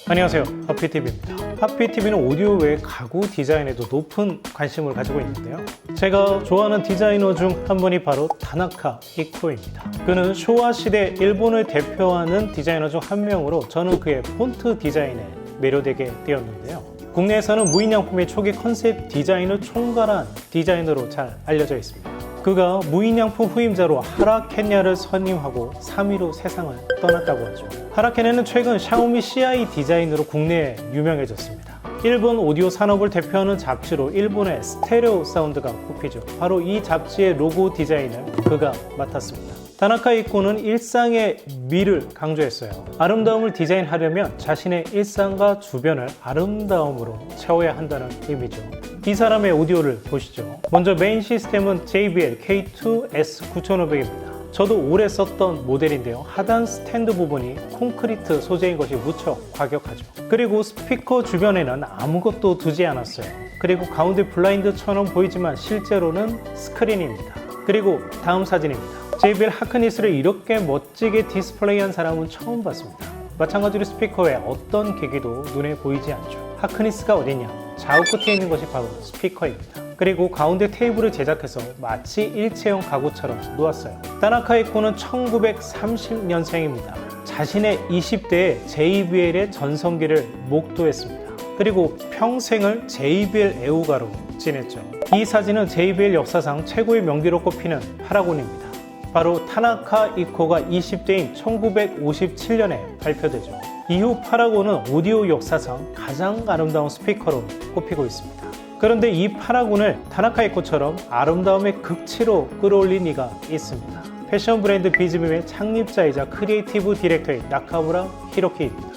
안녕하세요, 하피TV입니다. 하피TV는 오디오 외 가구 디자인에도 높은 관심을 가지고 있는데요. 제가 좋아하는 디자이너 중 한 분이 바로 다나카 이코입니다. 그는 쇼와 시대 일본을 대표하는 디자이너 중 한 명으로 저는 그의 폰트 디자인에 매료되게 되었는데요. 국내에서는 무인양품의 초기 컨셉 디자인을 총괄한 디자이너로 잘 알려져 있습니다. 그가 무인양품 후임자로 하라케냐를 선임하고 3위로 세상을 떠났다고 하죠. 하라케냐는 최근 샤오미 CI 디자인으로 국내에 유명해졌습니다. 일본 오디오 산업을 대표하는 잡지로 일본의 스테레오 사운드가 꼽히죠. 바로 이 잡지의 로고 디자인을 그가 맡았습니다. 다나카 이코는 일상의 미를 강조했어요. 아름다움을 디자인하려면 자신의 일상과 주변을 아름다움으로 채워야 한다는 의미죠. 이 사람의 오디오를 보시죠. 먼저 메인 시스템은 JBL K2S9500입니다. 저도 오래 썼던 모델인데요. 하단 스탠드 부분이 콘크리트 소재인 것이 무척 과격하죠. 그리고 스피커 주변에는 아무것도 두지 않았어요. 그리고 가운데 블라인드처럼 보이지만 실제로는 스크린입니다. 그리고 다음 사진입니다. JBL 하크니스를 이렇게 멋지게 디스플레이한 사람은 처음 봤습니다. 마찬가지로 스피커에 어떤 계기도 눈에 보이지 않죠. 하크니스가 어디냐? 좌우 끝에 있는 것이 바로 스피커입니다. 그리고 가운데 테이블을 제작해서 마치 일체형 가구처럼 놓았어요. 다나카 이코는 1930년생입니다. 자신의 20대에 JBL의 전성기를 목도했습니다. 그리고 평생을 JBL 애호가로 지냈죠. 이 사진은 JBL 역사상 최고의 명기로 꼽히는 파라곤입니다. 바로 타나카 이코가 20대인 1957년에 발표되죠. 이후 파라곤은 오디오 역사상 가장 아름다운 스피커로 꼽히고 있습니다. 그런데 이 파라곤을 타나카 이코처럼 아름다움의 극치로 끌어올린 이가 있습니다. 패션 브랜드 비즈빔의 창립자이자 크리에이티브 디렉터인 나카무라 히로키입니다.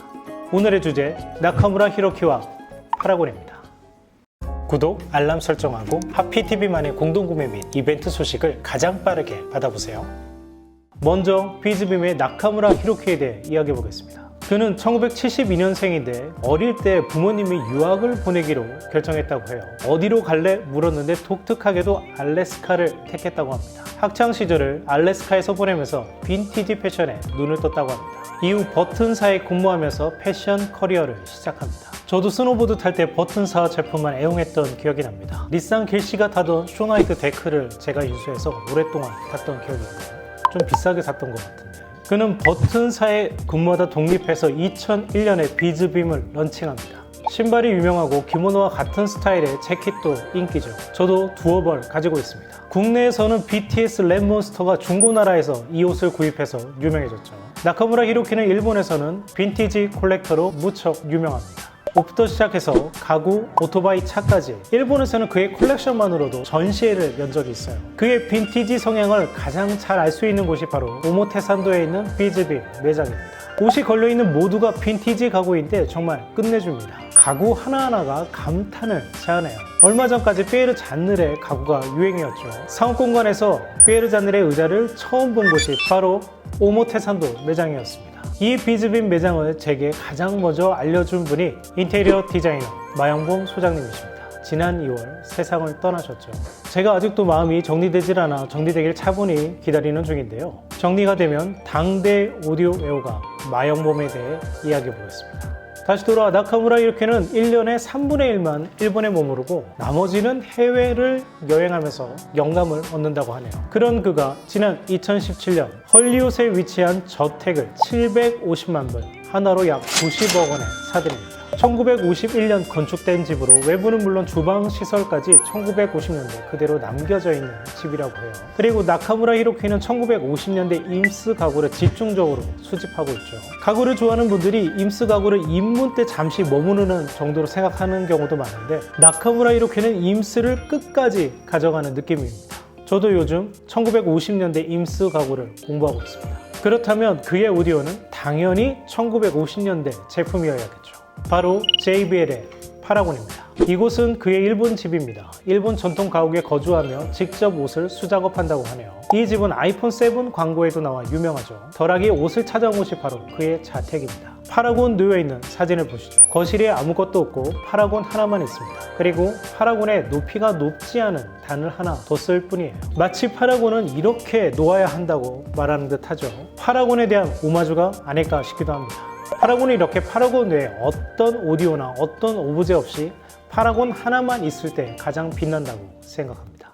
오늘의 주제, 나카무라 히로키와 파라곤입니다. 구독, 알람 설정하고 하피TV만의 공동구매 및 이벤트 소식을 가장 빠르게 받아보세요. 먼저 비즈빔의 나카무라 히로키에 대해 이야기해 보겠습니다. 그는 1972년생인데 어릴 때 부모님이 유학을 보내기로 결정했다고 해요. 어디로 갈래? 물었는데 독특하게도 알래스카를 택했다고 합니다. 학창시절을 알래스카에서 보내면서 빈티지 패션에 눈을 떴다고 합니다. 이후 버튼사에 근무하면서 패션 커리어를 시작합니다. 저도 스노보드 탈 때 버튼사 제품만 애용했던 기억이 납니다. 닛산 길시가 타던 쇼나이크 데크를 제가 인수해서 오랫동안 탔던 기억이 있고요. 좀 비싸게 샀던 것 같은데. 그는 버튼사에 근무하다 독립해서 2001년에 비즈빔을 런칭합니다. 신발이 유명하고 기모노와 같은 스타일의 재킷도 인기죠. 저도 두어 벌 가지고 있습니다. 국내에서는 BTS 랩몬스터가 중고나라에서 이 옷을 구입해서 유명해졌죠. 나카무라 히로키는 일본에서는 빈티지 콜렉터로 무척 유명합니다. 옷부터 시작해서 가구, 오토바이, 차까지 일본에서는 그의 컬렉션만으로도 전시회를 연 적이 있어요. 그의 빈티지 성향을 가장 잘 알 수 있는 곳이 바로 오모테산도에 있는 비즈빔 매장입니다. 옷이 걸려있는 모두가 빈티지 가구인데 정말 끝내줍니다. 가구 하나하나가 감탄을 자아내요. 얼마 전까지 피에르 잔느레 가구가 유행이었죠. 상업 공간에서 피에르 잔느레 의자를 처음 본 곳이 바로 오모테산도 매장이었습니다. 이 비즈빔 매장을 제게 가장 먼저 알려준 분이 인테리어 디자이너 마영봉 소장님이십니다. 지난 2월 세상을 떠나셨죠. 제가 아직도 마음이 정리되질 않아 정리되길 차분히 기다리는 중인데요. 정리가 되면 당대 오디오 애호가 마영봉에 대해 이야기해 보겠습니다. 다시 돌아와 나카무라 히로키는 1년에 3분의 1만 일본에 머무르고 나머지는 해외를 여행하면서 영감을 얻는다고 하네요. 그런 그가 지난 2017년 헐리우드에 위치한 저택을 750만 불, 하나로 약 90억 원에 사들입니다. 1951년 건축된 집으로 외부는 물론 주방 시설까지 1950년대 그대로 남겨져 있는 집이라고 해요. 그리고 나카무라 히로키는 1950년대 임스 가구를 집중적으로 수집하고 있죠. 가구를 좋아하는 분들이 임스 가구를 입문 때 잠시 머무르는 정도로 생각하는 경우도 많은데 나카무라 히로키는 임스를 끝까지 가져가는 느낌입니다. 저도 요즘 1950년대 임스 가구를 공부하고 있습니다. 그렇다면 그의 오디오는 당연히 1950년대 제품이어야겠죠. 바로 JBL의 파라곤입니다. 이곳은 그의 일본 집입니다. 일본 전통 가옥에 거주하며 직접 옷을 수작업한다고 하네요. 이 집은 아이폰 7 광고에도 나와 유명하죠. 덜하게 옷을 찾아온 곳이 바로 그의 자택입니다. 파라곤 놓여있는 사진을 보시죠. 거실에 아무것도 없고 파라곤 하나만 있습니다. 그리고 파라곤의 높이가 높지 않은 단을 하나 더 쓸 뿐이에요. 마치 파라곤은 이렇게 놓아야 한다고 말하는 듯 하죠. 파라곤에 대한 오마주가 아닐까 싶기도 합니다. 파라곤이 이렇게 파라곤 외에 어떤 오디오나 어떤 오브제 없이 파라곤 하나만 있을 때 가장 빛난다고 생각합니다.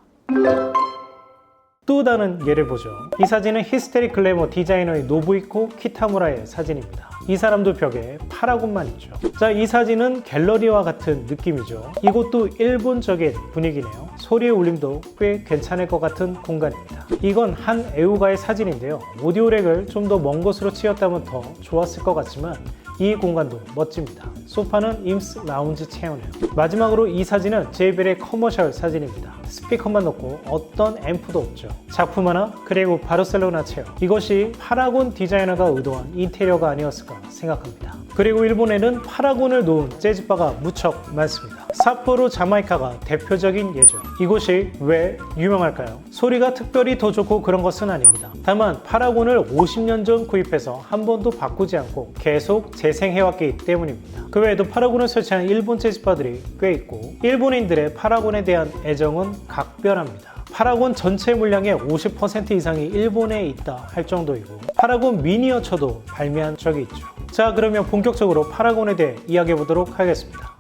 또 다른 예를 보죠. 이 사진은 히스테릭 글래머 디자이너의 노부이코 키타무라의 사진입니다. 이 사람도 벽에 파라곤만 있죠. 자, 이 사진은 갤러리와 같은 느낌이죠. 이것도 일본적인 분위기네요. 소리의 울림도 꽤 괜찮을 것 같은 공간입니다. 이건 한 애호가의 사진인데요. 오디오렉을 좀 더 먼 곳으로 치웠다면 더 좋았을 것 같지만 이 공간도 멋집니다. 소파는 임스 라운지 체어네요. 마지막으로 이 사진은 JBL의 커머셜 사진입니다. 스피커만 넣고 어떤 앰프도 없죠. 작품 하나, 그리고 바르셀로나 체어. 이것이 파라곤 디자이너가 의도한 인테리어가 아니었을까 생각합니다. 그리고 일본에는 파라곤을 놓은 재즈바가 무척 많습니다. 삿포로 자마이카가 대표적인 예죠. 이곳이 왜 유명할까요? 소리가 특별히 더 좋고 그런 것은 아닙니다. 다만 파라곤을 50년 전 구입해서 한 번도 바꾸지 않고 계속 재생해왔기 때문입니다. 그 외에도 파라곤을 설치한 일본 재즈바들이 꽤 있고 일본인들의 파라곤에 대한 애정은 각별합니다. 파라곤 전체 물량의 50% 이상이 일본에 있다 할 정도이고 파라곤 미니어처도 발매한 적이 있죠. 자, 그러면 본격적으로 파라곤에 대해 이야기해 보도록 하겠습니다.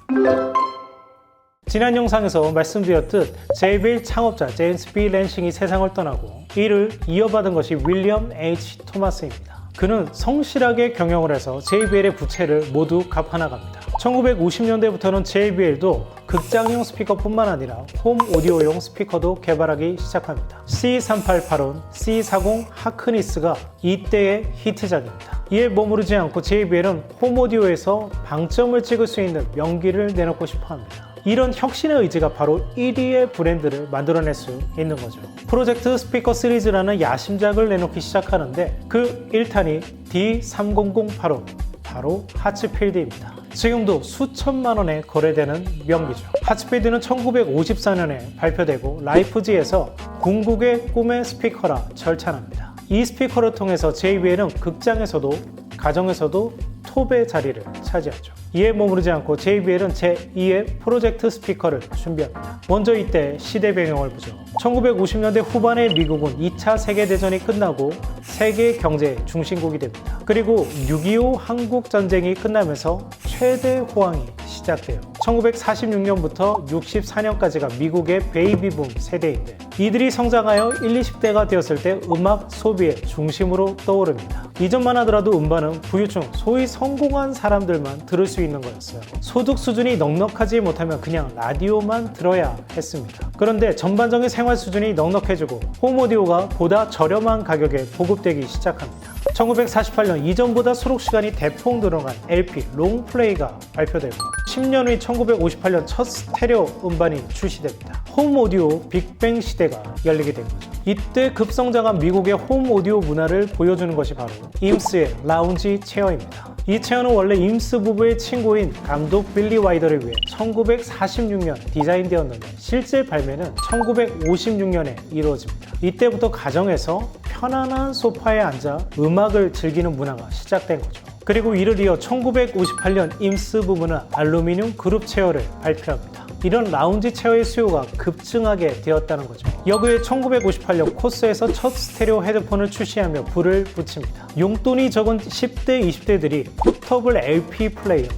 지난 영상에서 말씀드렸듯 JBL 창업자 제임스 B 랜싱이 세상을 떠나고 이를 이어받은 것이 윌리엄 H 토마스입니다. 그는 성실하게 경영을 해서 JBL의 부채를 모두 갚아나갑니다. 1950년대부터는 JBL도 극장용 스피커뿐만 아니라 홈 오디오용 스피커도 개발하기 시작합니다. C3880, C40 하크니스가 이때의 히트작입니다. 이에 머무르지 않고 JBL은 홈 오디오에서 방점을 찍을 수 있는 명기를 내놓고 싶어합니다. 이런 혁신의 의지가 바로 1위의 브랜드를 만들어낼 수 있는 거죠. 프로젝트 스피커 시리즈라는 야심작을 내놓기 시작하는데 그 1탄이 D30085, 바로 하츠필드입니다. 지금도 수천만 원에 거래되는 명기죠. 하츠필드는 1954년에 발표되고 라이프지에서 궁극의 꿈의 스피커라 절찬합니다. 이 스피커를 통해서 JBL은 극장에서도 가정에서도 톱의 자리를 차지하죠. 이에 머무르지 않고 JBL은 제2의 프로젝트 스피커를 준비합니다. 먼저 이때 시대 배경을 보죠. 1950년대 후반에 미국은 2차 세계대전이 끝나고 세계 경제의 중심국이 됩니다. 그리고 6.25 한국전쟁이 끝나면서 최대 호황이 시작돼요. 1946년부터 64년까지가 미국의 베이비붐 세대인데 이들이 성장하여 1, 20대가 되었을 때 음악 소비의 중심으로 떠오릅니다. 이전만 하더라도 음반은 부유층, 소위 성공한 사람들만 들을 수 있는 거였어요. 소득 수준이 넉넉하지 못하면 그냥 라디오만 들어야 했습니다. 그런데 전반적인 생활 수준이 넉넉해지고 홈오디오가 보다 저렴한 가격에 보급되기 시작합니다. 1948년 이전보다 수록 시간이 대폭 늘어난 LP, 롱플레이가 발표되고 10년 후 1958년 첫 스테레오 음반이 출시됩니다. 홈 오디오 빅뱅 시대가 열리게 된 거죠. 이때 급성장한 미국의 홈 오디오 문화를 보여주는 것이 바로 임스의 라운지 체어입니다. 이 체어는 원래 임스 부부의 친구인 감독 빌리 와이더를 위해 1946년 디자인되었는데 실제 발매는 1956년에 이루어집니다. 이때부터 가정에서 편안한 소파에 앉아 음악을 즐기는 문화가 시작된 거죠. 그리고 이를 이어 1958년 임스 부부는 알루미늄 그룹 체어를 발표합니다. 이런 라운지 체어의 수요가 급증하게 되었다는 거죠. 여기에 1958년 코스에서 첫 스테레오 헤드폰을 출시하며 불을 붙입니다. 용돈이 적은 10대, 20대들이 포터블 LP 플레이어,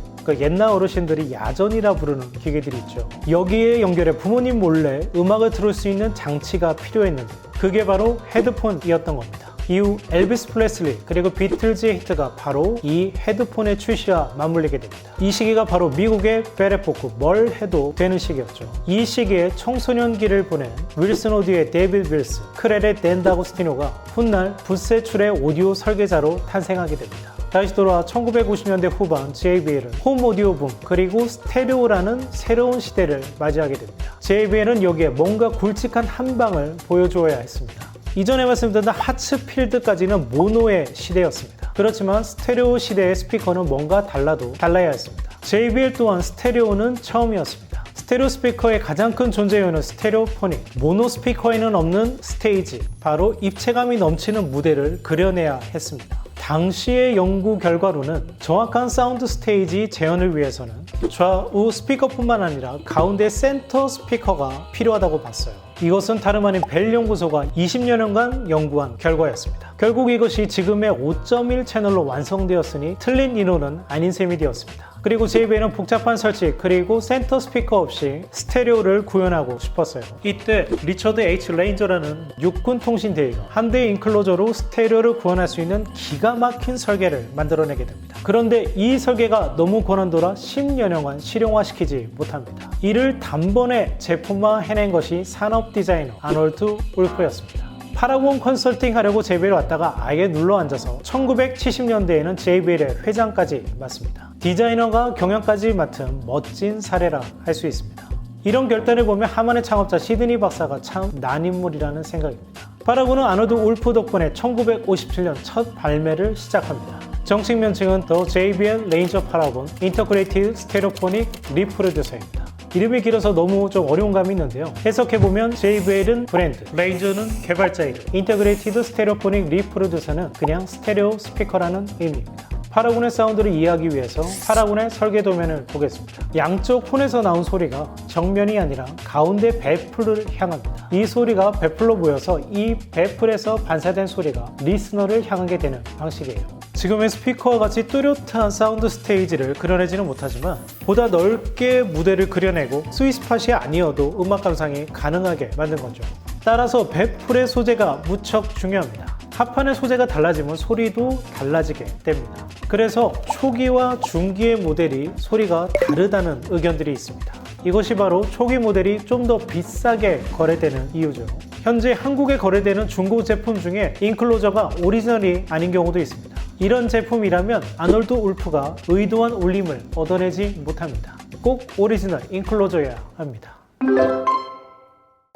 옛날 어르신들이 야전이라 부르는 기계들이 있죠. 여기에 연결해 부모님 몰래 음악을 들을 수 있는 장치가 필요했는데 그게 바로 헤드폰이었던 겁니다. 이후 엘비스 프레슬리 그리고 비틀즈의 히트가 바로 이 헤드폰의 출시와 맞물리게 됩니다. 이 시기가 바로 미국의 베레포크 뭘 해도 되는 시기였죠. 이 시기에 청소년기를 보낸 윌슨 오디오의 데이비드 빌스, 크렐의 댄 다고스티노가 훗날 붓세출의 오디오 설계자로 탄생하게 됩니다. 다시 돌아와 1950년대 후반 JBL은 홈 오디오 붐 그리고 스테레오라는 새로운 시대를 맞이하게 됩니다. JBL은 여기에 뭔가 굵직한 한방을 보여주어야 했습니다. 이전에 말씀드린 하츠필드까지는 모노의 시대였습니다. 그렇지만 스테레오 시대의 스피커는 뭔가 달라야 했습니다. JBL 또한 스테레오는 처음이었습니다. 스테레오 스피커의 가장 큰 존재 요인은 스테레오포닉, 모노 스피커에는 없는 스테이지, 바로 입체감이 넘치는 무대를 그려내야 했습니다. 당시의 연구 결과로는 정확한 사운드 스테이지 재현을 위해서는 좌우 스피커뿐만 아니라 가운데 센터 스피커가 필요하다고 봤어요. 이것은 다름 아닌 벨 연구소가 20여 년간 연구한 결과였습니다. 결국 이것이 지금의 5.1 채널로 완성되었으니 틀린 인원은 아닌 셈이 되었습니다. 그리고 JBL은 복잡한 설치 그리고 센터 스피커 없이 스테레오를 구현하고 싶었어요. 이때 리처드 H. 레인저라는 육군 통신대위가 한 대의 인클로저로 스테레오를 구현할 수 있는 기가 막힌 설계를 만들어내게 됩니다. 그런데 이 설계가 너무 고난도라 10여 년간 실용화시키지 못합니다. 이를 단번에 제품화 해낸 것이 산업 디자이너 아놀드 울프였습니다. 파라곤 컨설팅 하려고 JBL에 왔다가 아예 눌러앉아서 1970년대에는 JBL의 회장까지 맡습니다. 디자이너가 경영까지 맡은 멋진 사례라 할 수 있습니다. 이런 결단을 보면 하만의 창업자 시드니 박사가 참 난인물이라는 생각입니다. 파라곤은 아놀드 울프 덕분에 1957년 첫 발매를 시작합니다. 정식 명칭은 The JBL Ranger Paragon Integrated Stereophonic Reproducer입니다. 이름이 길어서 너무 좀 어려운 감이 있는데요. 해석해보면 JBL은 브랜드, 레인저는 개발자 이름, 인터그레이티드 스테레오포닉 리프로듀서는 그냥 스테레오 스피커라는 의미입니다. 파라곤의 사운드를 이해하기 위해서 파라곤의 설계 도면을 보겠습니다. 양쪽 폰에서 나온 소리가 정면이 아니라 가운데 배플을 향합니다. 이 소리가 배플로 모여서 이 배플에서 반사된 소리가 리스너를 향하게 되는 방식이에요. 지금의 스피커와 같이 뚜렷한 사운드 스테이지를 그려내지는 못하지만 보다 넓게 무대를 그려내고 스위스팟이 아니어도 음악 감상이 가능하게 만든 거죠. 따라서 배플의 소재가 무척 중요합니다. 합판의 소재가 달라지면 소리도 달라지게 됩니다. 그래서 초기와 중기의 모델이 소리가 다르다는 의견들이 있습니다. 이것이 바로 초기 모델이 좀 더 비싸게 거래되는 이유죠. 현재 한국에 거래되는 중고 제품 중에 인클로저가 오리지널이 아닌 경우도 있습니다. 이런 제품이라면 아놀드 울프가 의도한 울림을 얻어내지 못합니다. 꼭 오리지널 인클로저여야 합니다.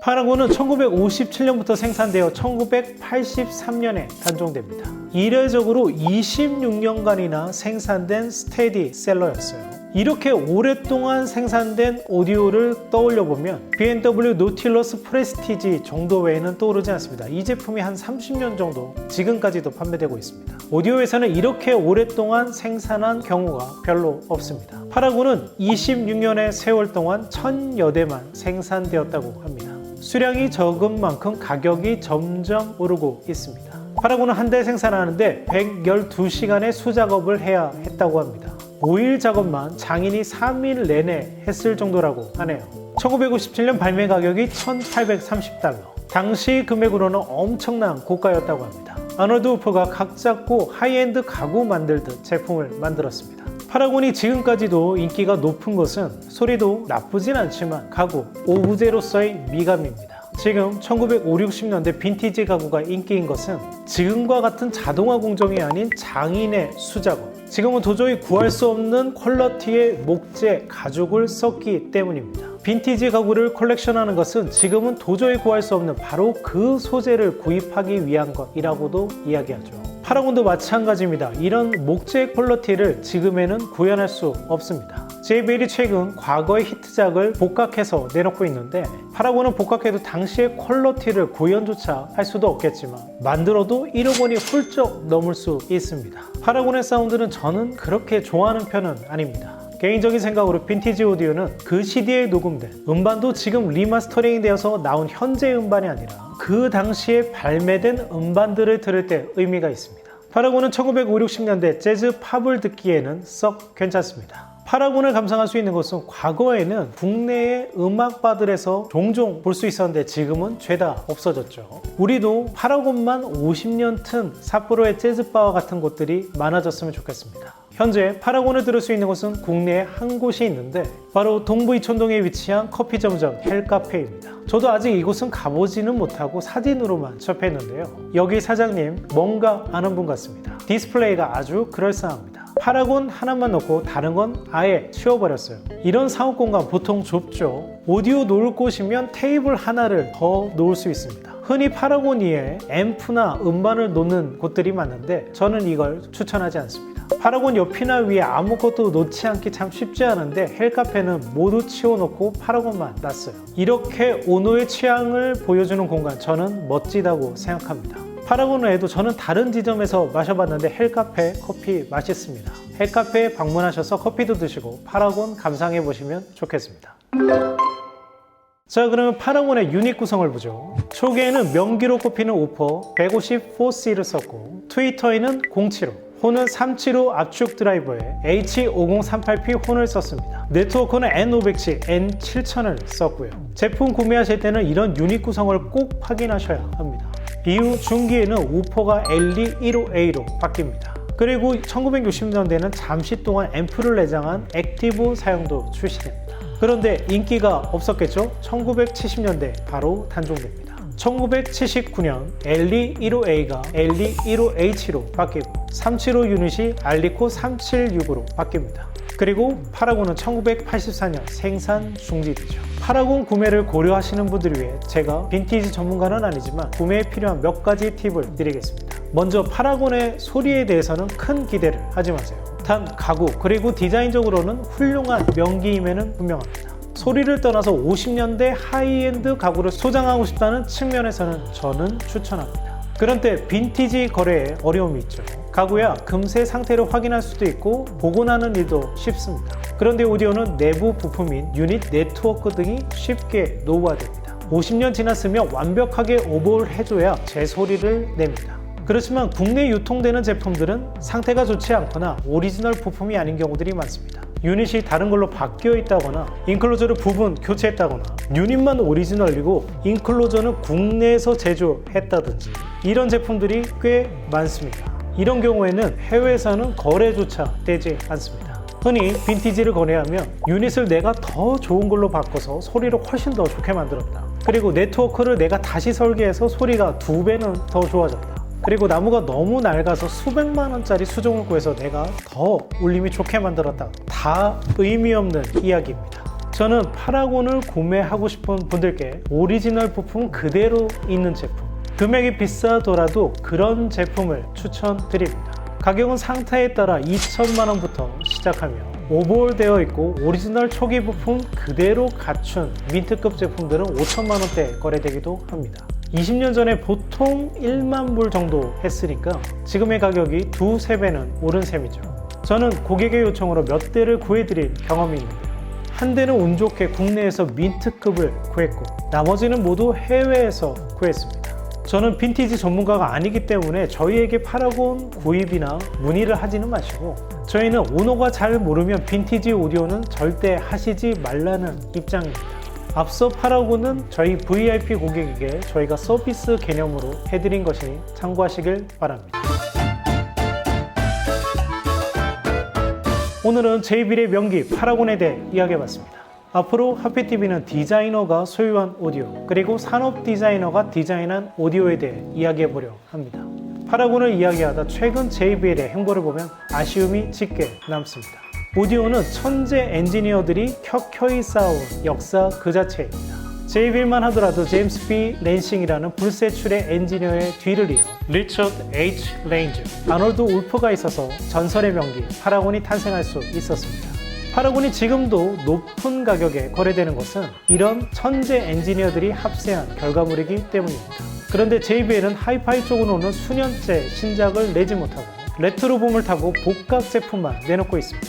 파라곤은 1957년부터 생산되어 1983년에 단종됩니다. 이례적으로 26년간이나 생산된 스테디셀러였어요. 이렇게 오랫동안 생산된 오디오를 떠올려보면 B&W 노틸러스 프레스티지 정도 외에는 떠오르지 않습니다. 이 제품이 한 30년 정도 지금까지도 판매되고 있습니다. 오디오에서는 이렇게 오랫동안 생산한 경우가 별로 없습니다. 파라곤은 26년의 세월 동안 1000여 대만 생산되었다고 합니다. 수량이 적은 만큼 가격이 점점 오르고 있습니다. 파라곤은 한 대 생산하는데 112시간의 수작업을 해야 했다고 합니다. 5일 작업만 장인이 3일 내내 했을 정도라고 하네요. 1957년 발매 가격이 $1,830. 당시 금액으로는 엄청난 고가였다고 합니다. 아놀드 울프가 각 잡고 하이엔드 가구 만들듯 제품을 만들었습니다. 파라곤이 지금까지도 인기가 높은 것은 소리도 나쁘진 않지만 가구, 오브제로서의 미감입니다. 지금 1950, 60년대 빈티지 가구가 인기인 것은 지금과 같은 자동화 공정이 아닌 장인의 수작업, 지금은 도저히 구할 수 없는 퀄리티의 목재, 가죽을 썼기 때문입니다. 빈티지 가구를 컬렉션하는 것은 지금은 도저히 구할 수 없는 바로 그 소재를 구입하기 위한 것이라고도 이야기하죠. 파라곤도 마찬가지입니다. 이런 목재 퀄리티를 지금에는 구현할 수 없습니다. JBL이 최근 과거의 히트작을 복각해서 내놓고 있는데 파라곤은 복각해도 당시의 퀄리티를 구현조차 할 수도 없겠지만 만들어도 1억 원이 훌쩍 넘을 수 있습니다. 파라곤의 사운드는 저는 그렇게 좋아하는 편은 아닙니다. 개인적인 생각으로 빈티지 오디오는 그 CD에 녹음된 음반도 지금 리마스터링 되어서 나온 현재 음반이 아니라 그 당시에 발매된 음반들을 들을 때 의미가 있습니다. 파라곤은 1950, 60년대 재즈 팝을 듣기에는 썩 괜찮습니다. 파라곤을 감상할 수 있는 것은 과거에는 국내의 음악바들에서 종종 볼 수 있었는데 지금은 죄다 없어졌죠. 우리도 파라곤만 50년 튼 삿포로의 재즈바와 같은 곳들이 많아졌으면 좋겠습니다. 현재 파라곤을 들을 수 있는 곳은 국내에 한 곳이 있는데 바로 동부 이촌동에 위치한 커피점점 헬카페입니다. 저도 아직 이곳은 가보지는 못하고 사진으로만 접했는데요. 여기 사장님 뭔가 아는 분 같습니다. 디스플레이가 아주 그럴싸합니다. 파라곤 하나만 넣고 다른 건 아예 치워버렸어요. 이런 사업 공간 보통 좁죠. 오디오 놓을 곳이면 테이블 하나를 더 놓을 수 있습니다. 흔히 파라곤 위에 앰프나 음반을 놓는 곳들이 많은데 저는 이걸 추천하지 않습니다. 파라곤 옆이나 위에 아무것도 놓지 않기 참 쉽지 않은데 헬카페는 모두 치워놓고 파라곤만 놨어요. 이렇게 오노의 취향을 보여주는 공간 저는 멋지다고 생각합니다. 파라곤 외에도 저는 다른 지점에서 마셔봤는데 헬카페 커피 맛있습니다. 헬카페에 방문하셔서 커피도 드시고 파라곤 감상해 보시면 좋겠습니다. 자, 그러면 파라곤의 유닛 구성을 보죠. 초기에는 명기로 꼽히는 오퍼 154C를 썼고, 트위터에는 075, 혼은 375 압축 드라이버에 H5038P 혼을 썼습니다. 네트워크는 N500C, N7000을 썼고요. 제품 구매하실 때는 이런 유닛 구성을 꼭 확인하셔야 합니다. 이후 중기에는 우퍼가 LE15A로 바뀝니다. 그리고 1960년대에는 잠시 동안 앰프를 내장한 액티브 사용도 출시됩니다. 그런데 인기가 없었겠죠? 1970년대 바로 단종됩니다. 1979년 LE15A가 LE15H로 바뀌고 375 유닛이 알리코 376으로 바뀝니다. 그리고 파라곤은 1984년 생산 중지되죠. 파라곤 구매를 고려하시는 분들을 위해 제가 빈티지 전문가는 아니지만 구매에 필요한 몇 가지 팁을 드리겠습니다. 먼저 파라곤의 소리에 대해서는 큰 기대를 하지 마세요. 단 가구 그리고 디자인적으로는 훌륭한 명기임에는 분명합니다. 소리를 떠나서 50년대 하이엔드 가구를 소장하고 싶다는 측면에서는 저는 추천합니다. 그런데 빈티지 거래에 어려움이 있죠. 가구야 금세 상태를 확인할 수도 있고 복원하는 일도 쉽습니다. 그런데 오디오는 내부 부품인 유닛, 네트워크 등이 쉽게 노후화됩니다. 50년 지났으면 완벽하게 오버홀 해줘야 제 소리를 냅니다. 그렇지만 국내 유통되는 제품들은 상태가 좋지 않거나 오리지널 부품이 아닌 경우들이 많습니다. 유닛이 다른 걸로 바뀌어 있다거나 인클로저를 부분 교체했다거나 유닛만 오리지널이고 인클로저는 국내에서 제조했다든지 이런 제품들이 꽤 많습니다. 이런 경우에는 해외에서는 거래조차 되지 않습니다. 흔히 빈티지를 거래하면 유닛을 내가 더 좋은 걸로 바꿔서 소리를 훨씬 더 좋게 만들었다. 그리고 네트워크를 내가 다시 설계해서 소리가 2배는 더 좋아졌다. 그리고 나무가 너무 낡아서 수백만 원짜리 수종을 구해서 내가 더 울림이 좋게 만들었다. 다 의미 없는 이야기입니다. 저는 파라곤을 구매하고 싶은 분들께 오리지널 부품 그대로 있는 제품, 금액이 비싸더라도 그런 제품을 추천드립니다. 가격은 상태에 따라 2천만 원부터 시작하며 오버홀 되어 있고 오리지널 초기 부품 그대로 갖춘 민트급 제품들은 5천만 원대 거래되기도 합니다. 20년 전에 보통 1만 불 정도 했으니까 지금의 가격이 2~3배는 오른 셈이죠. 저는 고객의 요청으로 몇 대를 구해드릴 경험이 있는데요. 한 대는 운 좋게 국내에서 민트급을 구했고 나머지는 모두 해외에서 구했습니다. 저는 빈티지 전문가가 아니기 때문에 저희에게 파라곤 구입이나 문의를 하지는 마시고 저희는 오너가 잘 모르면 빈티지 오디오는 절대 하시지 말라는 입장입니다. 앞서 파라곤은 저희 VIP 고객에게 저희가 서비스 개념으로 해드린 것이니 참고하시길 바랍니다. 오늘은 제이빌의 명기 파라곤에 대해 이야기해봤습니다. 앞으로 하피TV는 디자이너가 소유한 오디오 그리고 산업 디자이너가 디자인한 오디오에 대해 이야기해보려 합니다. 파라곤을 이야기하다 최근 JBL의 행보를 보면 아쉬움이 짙게 남습니다. 오디오는 천재 엔지니어들이 켜켜이 쌓아온 역사 그 자체입니다. JBL만 하더라도 제임스 B. 랜싱이라는 불세출의 엔지니어의 뒤를 이어 리처드 H. 레인즈, 아놀드 울프가 있어서 전설의 명기 파라곤이 탄생할 수 있었습니다. 파라곤이 지금도 높은 가격에 거래되는 것은 이런 천재 엔지니어들이 합세한 결과물이기 때문입니다. 그런데 JBL은 하이파이 쪽으로는 수년째 신작을 내지 못하고 레트로붐을 타고 복각 제품만 내놓고 있습니다.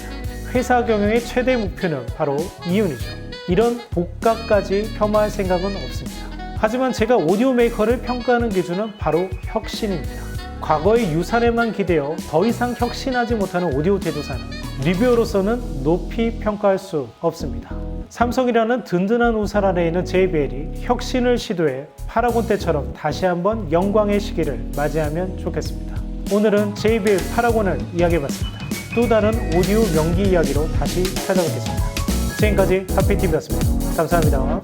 회사 경영의 최대 목표는 바로 이윤이죠. 이런 복각까지 폄하할 생각은 없습니다. 하지만 제가 오디오 메이커를 평가하는 기준은 바로 혁신입니다. 과거의 유산에만 기대어 더 이상 혁신하지 못하는 오디오 제조사는 리뷰어로서는 높이 평가할 수 없습니다. 삼성이라는 든든한 우산 아래에 있는 JBL이 혁신을 시도해 파라곤 때처럼 다시 한번 영광의 시기를 맞이하면 좋겠습니다. 오늘은 JBL 파라곤을 이야기해봤습니다. 또 다른 오디오 명기 이야기로 다시 찾아뵙겠습니다. 지금까지 하피TV였습니다. 감사합니다.